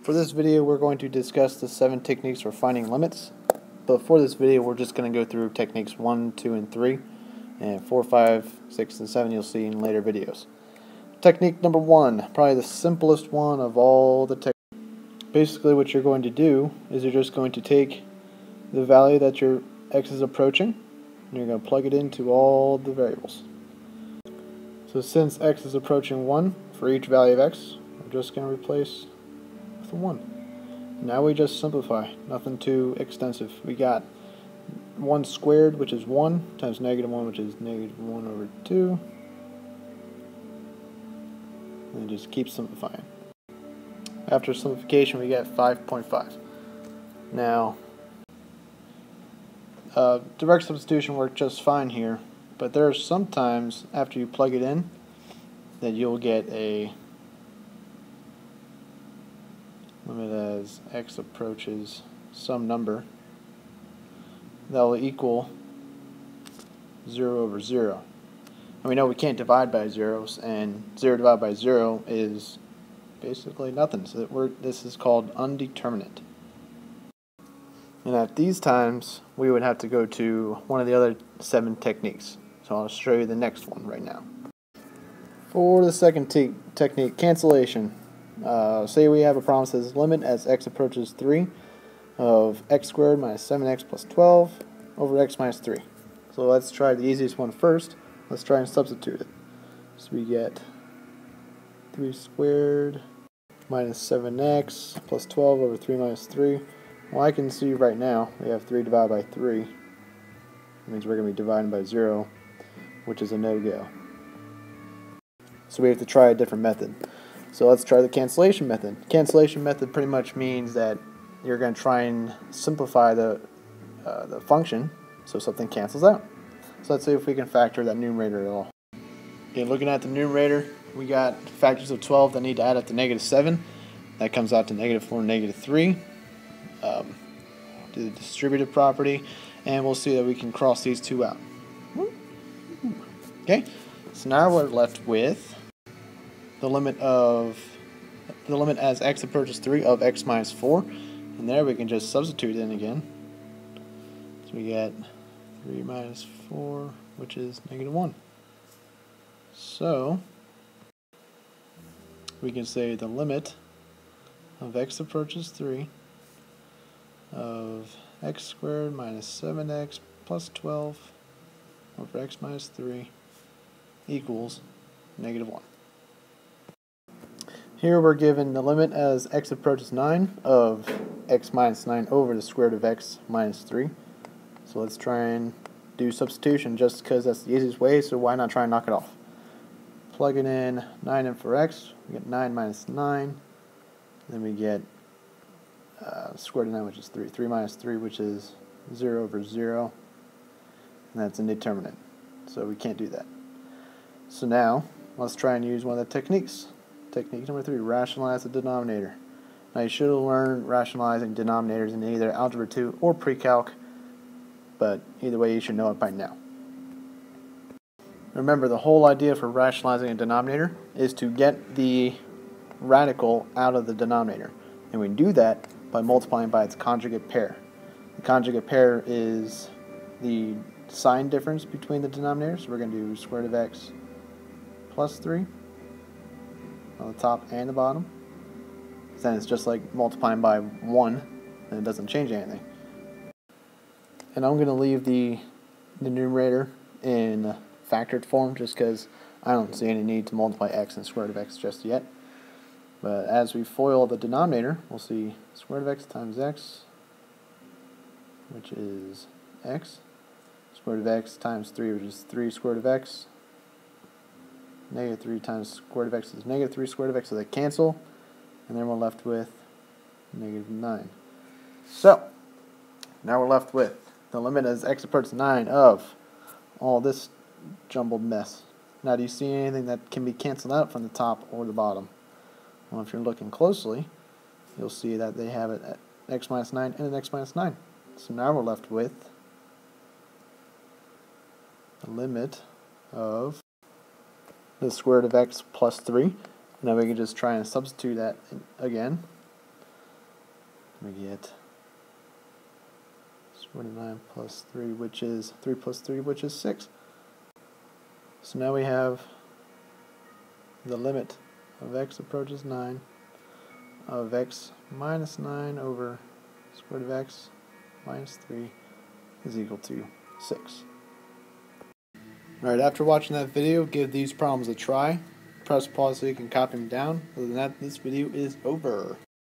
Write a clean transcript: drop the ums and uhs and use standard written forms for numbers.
For this video, we're going to discuss the 7 techniques for finding limits. But for this video, we're just going to go through techniques 1, 2, and 3. And 4, 5, 6, and 7 you'll see in later videos. Technique number 1, probably the simplest one of all the techniques. Basically what you're going to do is you're just going to take the value that your x is approaching, and you're going to plug it into all the variables. So since x is approaching 1 for each value of x, I'm just going to replace with a 1. Now we just simplify, nothing too extensive. We got 1 squared, which is 1, times negative 1, which is negative 1 over 2. And just keep simplifying. After simplification, we get 5.5. Now, direct substitution worked just fine here, but there are some times after you plug it in that you'll get a limit as x approaches some number that will equal 0 over 0. And we know we can't divide by zeros, and 0 divided by 0 is basically nothing. So this is called undeterminate. And at these times, we would have to go to one of the other 7 techniques. So I'll show you the next one right now. For the second technique, cancellation. Say we have a problem that says limit as x approaches 3 of x squared minus 7x plus 12 over x minus 3. So let's try the easiest one first. Let's try and substitute it. So we get 3 squared minus 7x plus 12 over 3 minus 3. Well, I can see right now we have 3 divided by 3. That means we're going to be dividing by 0, which is a no-go. So we have to try a different method. So let's try the cancellation method. Cancellation method pretty much means that you're going to try and simplify the function so something cancels out. So let's see if we can factor that numerator at all. Okay, looking at the numerator, we got factors of 12 that need to add up to negative 7. That comes out to negative 4 and negative 3. Do the distributive property, and we'll see that we can cross these two out. Okay, so now we're left with the limit as x approaches 3 of x minus 4, and there we can just substitute in again. So we get 3 minus 4, which is negative 1. So we can say the limit of x approaches 3 of x squared minus 7x plus 12 over x minus 3 equals negative 1. Here we're given the limit as x approaches 9 of x minus 9 over the square root of x minus 3. So let's try and do substitution just because that's the easiest way, so why not try and knock it off? Plugging in 9 in for x, we get 9 minus 9, then we get square root of 9, which is 3. 3 minus 3, which is 0 over 0, and that's indeterminate, so we can't do that. So now, let's try and use one of the techniques. Technique number 3, rationalize the denominator. Now you should have learned rationalizing denominators in either Algebra 2 or Pre-Calc, but either way you should know it by now. Remember, the whole idea for rationalizing a denominator is to get the radical out of the denominator. And we do that by multiplying by its conjugate pair. The conjugate pair is the sign difference between the denominators. So we're going to do square root of x plus 3 on the top and the bottom. Then it's just like multiplying by 1, and it doesn't change anything. And I'm going to leave the numerator in factored form just because I don't see any need to multiply x and square root of x just yet. But as we FOIL the denominator, we'll see square root of x times x, which is x. Square root of x times 3, which is 3 square root of x. Negative 3 times square root of x is negative 3 square root of x, so they cancel. And then we're left with negative 9. So, now we're left with the limit as x approaches 9 of all this jumbled mess. Now, do you see anything that can be canceled out from the top or the bottom? Well, if you're looking closely, you'll see that they have it at x minus 9 and an x minus 9. So now we're left with the limit of the square root of x plus 3. Now we can just try and substitute that again. we get square root of 9 plus 3, which is 3 plus 3, which is 6. So now we have the limit of x approaches 9 of x minus 9 over square root of x minus 3 is equal to 6. Alright, after watching that video, give these problems a try. Press pause so you can copy them down. Other than that, this video is over.